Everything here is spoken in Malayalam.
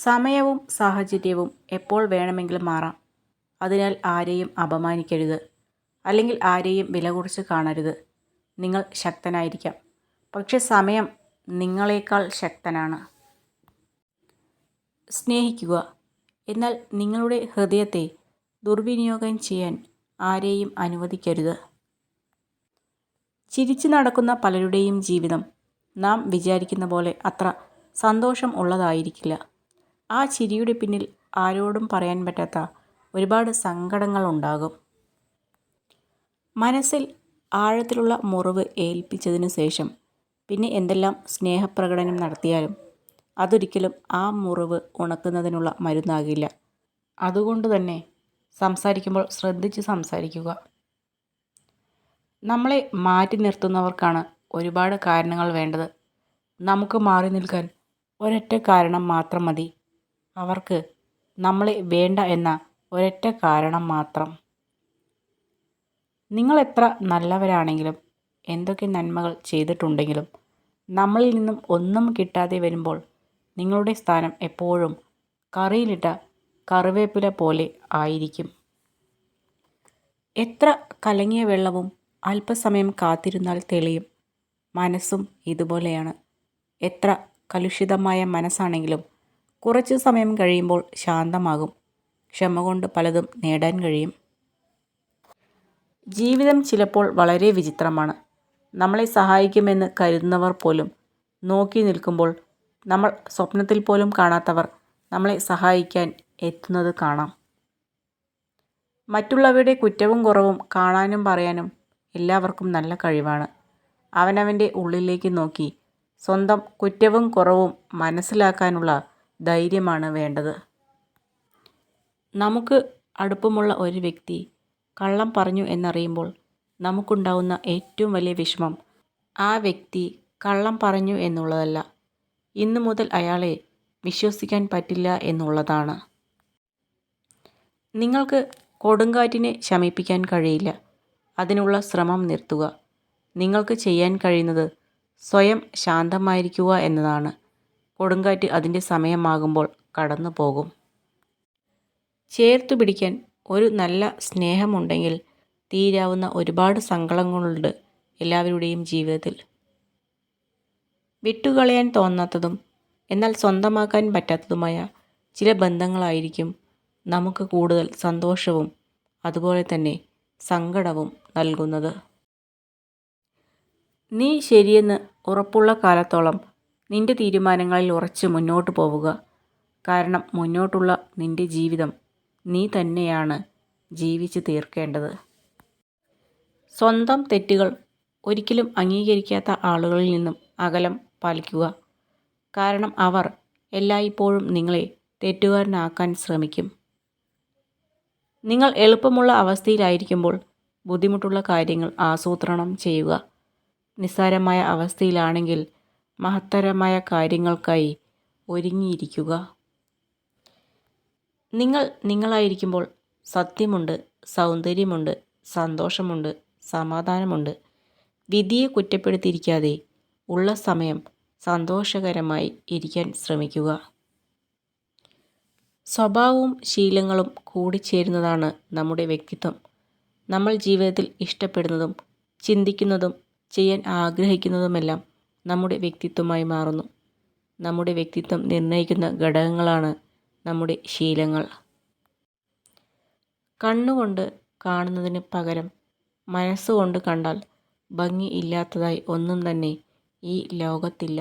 സമയവും സാഹചര്യവും എപ്പോൾ വേണമെങ്കിലും മാറാം. അതിനാൽ ആരെയും അപമാനിക്കരുത്, അല്ലെങ്കിൽ ആരെയും വില കുറച്ച് കാണരുത്. നിങ്ങൾ ശക്തനായിരിക്കാം, പക്ഷെ സമയം നിങ്ങളെക്കാൾ ശക്തനാണ്. സ്നേഹിക്കുക, എന്നാൽ നിങ്ങളുടെ ഹൃദയത്തെ ദുർവിനിയോഗം ചെയ്യാൻ ആരെയും അനുവദിക്കരുത്. ചിരിച്ചു നടക്കുന്ന പലരുടെയും ജീവിതം നാം വിചാരിക്കുന്ന പോലെ അത്ര സന്തോഷം ഉള്ളതായിരിക്കില്ല. ആ ചിരിയുടെ പിന്നിൽ ആരോടും പറയാൻ പറ്റാത്ത ഒരുപാട് സങ്കടങ്ങളുണ്ടാകും. മനസ്സിൽ ആഴത്തിലുള്ള മുറിവ് ഏൽപ്പിച്ചതിനു ശേഷം പിന്നെ എന്തെല്ലാം സ്നേഹപ്രകടനം നടത്തിയാലും അതൊരിക്കലും ആ മുറിവ് ഉണക്കുന്നതിനുള്ള മരുന്നാകില്ല. അതുകൊണ്ട് തന്നെ സംസാരിക്കുമ്പോൾ ശ്രദ്ധിച്ച് സംസാരിക്കുക. നമ്മളെ മാറ്റി നിർത്തുന്നവർക്കാണ് ഒരുപാട് കാരണങ്ങൾ വേണ്ടത്. നമുക്ക് മാറി നിൽക്കാൻ ഒരൊറ്റ കാരണം മാത്രം മതി. അവർക്ക് നമ്മളെ വേണ്ട എന്ന ഒരൊറ്റ കാരണം മാത്രം. നിങ്ങൾ എത്ര നല്ലവരാണെങ്കിലും എന്തൊക്കെ നന്മകൾ ചെയ്തിട്ടുണ്ടെങ്കിലും നമ്മളിൽ നിന്നും ഒന്നും കിട്ടാതെ വരുമ്പോൾ നിങ്ങളുടെ സ്ഥാനം എപ്പോഴും കറിയിലിട്ട കറിവേപ്പില പോലെ ആയിരിക്കും. എത്ര കലങ്ങിയ വെള്ളവും അല്പസമയം കാത്തിരുന്നാൽ തെളിയും. മനസ്സും ഇതുപോലെയാണ്. എത്ര കലുഷിതമായ മനസ്സാണെങ്കിലും കുറച്ചു സമയം കഴിയുമ്പോൾ ശാന്തമാകും. ക്ഷമ കൊണ്ട് പലതും നേടാൻ കഴിയും. ജീവിതം ചിലപ്പോൾ വളരെ വിചിത്രമാണ്. നമ്മളെ സഹായിക്കുമെന്ന് കരുതുന്നവർ പോലും നോക്കി നിൽക്കുമ്പോൾ നമ്മൾ സ്വപ്നത്തിൽ പോലും കാണാത്തവർ നമ്മളെ സഹായിക്കാൻ എത്തുന്നത് കാണാം. മറ്റുള്ളവരുടെ കുറ്റവും കുറവും കാണാനും പറയാനും എല്ലാവർക്കും നല്ല കഴിവാണ്. അവനവൻ്റെ ഉള്ളിലേക്ക് നോക്കി സ്വന്തം കുറ്റവും കുറവും മനസ്സിലാക്കാനുള്ള ധൈര്യമാണ് വേണ്ടത്. നമുക്ക് അടുപ്പമുള്ള ഒരു വ്യക്തി കള്ളം പറഞ്ഞു എന്നറിയുമ്പോൾ നമുക്കുണ്ടാവുന്ന ഏറ്റവും വലിയ വിഷമം ആ വ്യക്തി കള്ളം പറഞ്ഞു എന്നുള്ളതല്ല, ഇന്നു മുതൽ അയാളെ വിശ്വസിക്കാൻ പറ്റില്ല എന്നുള്ളതാണ്. നിങ്ങൾക്ക് കൊടുങ്കാറ്റിനെ ശമിപ്പിക്കാൻ കഴിയില്ല. അതിനുള്ള ശ്രമം നിർത്തുക. നിങ്ങൾക്ക് ചെയ്യാൻ കഴിയുന്നത് സ്വയം ശാന്തമായിരിക്കുക എന്നതാണ്. കൊടുങ്കാറ്റ് അതിൻ്റെ സമയമാകുമ്പോൾ കടന്നു പോകും. ചേർത്തു പിടിക്കാൻ ഒരു നല്ല സ്നേഹമുണ്ടെങ്കിൽ തീരാവുന്ന ഒരുപാട് സങ്കടങ്ങളുണ്ട് എല്ലാവരുടെയും ജീവിതത്തിൽ. വിട്ടുകളയാൻ തോന്നാത്തതും എന്നാൽ സ്വന്തമാക്കാൻ പറ്റാത്തതുമായ ചില ബന്ധങ്ങളായിരിക്കും നമുക്ക് കൂടുതൽ സന്തോഷവും അതുപോലെ തന്നെ സങ്കടവും നൽകുന്നത്. നീ ശരിയെന്ന് ഉറപ്പുള്ള കാലത്തോളം നിന്റെ തീരുമാനങ്ങളിൽ ഉറച്ച് മുന്നോട്ട് പോവുക. കാരണം മുന്നോട്ടുള്ള നിന്റെ ജീവിതം നീ തന്നെയാണ് ജീവിച്ച് തീർക്കേണ്ടത്. സ്വന്തം തെറ്റുകൾ ഒരിക്കലും അംഗീകരിക്കാത്ത ആളുകളിൽ നിന്നും അകലം പാലിക്കുക. കാരണം അവർ എല്ലായ്പ്പോഴും നിങ്ങളെ തെറ്റുകാരനാക്കാൻ ശ്രമിക്കും. നിങ്ങൾ എളുപ്പമുള്ള അവസ്ഥയിലായിരിക്കുമ്പോൾ ബുദ്ധിമുട്ടുള്ള കാര്യങ്ങൾ ആസൂത്രണം ചെയ്യുക. നിസ്സാരമായ അവസ്ഥയിലാണെങ്കിൽ മഹത്തരമായ കാര്യങ്ങൾക്കായി ഒരുങ്ങിയിരിക്കുക. നിങ്ങൾ നിങ്ങളായിരിക്കുമ്പോൾ സത്യമുണ്ട്, സൗന്ദര്യമുണ്ട്, സന്തോഷമുണ്ട്, സമാധാനമുണ്ട്. വിധിയെ കുറ്റപ്പെടുത്തിയിരിക്കാതെ ഉള്ള സമയം സന്തോഷകരമായി ഇരിക്കാൻ ശ്രമിക്കുക. സ്വഭാവവും ശീലങ്ങളും കൂടിച്ചേരുന്നതാണ് നമ്മുടെ വ്യക്തിത്വം. നമ്മൾ ജീവിതത്തിൽ ഇഷ്ടപ്പെടുന്നതും ചിന്തിക്കുന്നതും ചെയ്യാൻ ആഗ്രഹിക്കുന്നതുമെല്ലാം നമ്മുടെ വ്യക്തിത്വമായി മാറുന്നു. നമ്മുടെ വ്യക്തിത്വം നിർണ്ണയിക്കുന്ന ഘടകങ്ങളാണ് നമ്മുടെ ശീലങ്ങൾ. കണ്ണുകൊണ്ട് കാണുന്നതിന് പകരം മനസ്സുകൊണ്ട് കണ്ടാൽ ഭംഗി ഇല്ലാത്തതായി ഒന്നും തന്നെ ഈ ലോകത്തില്ല.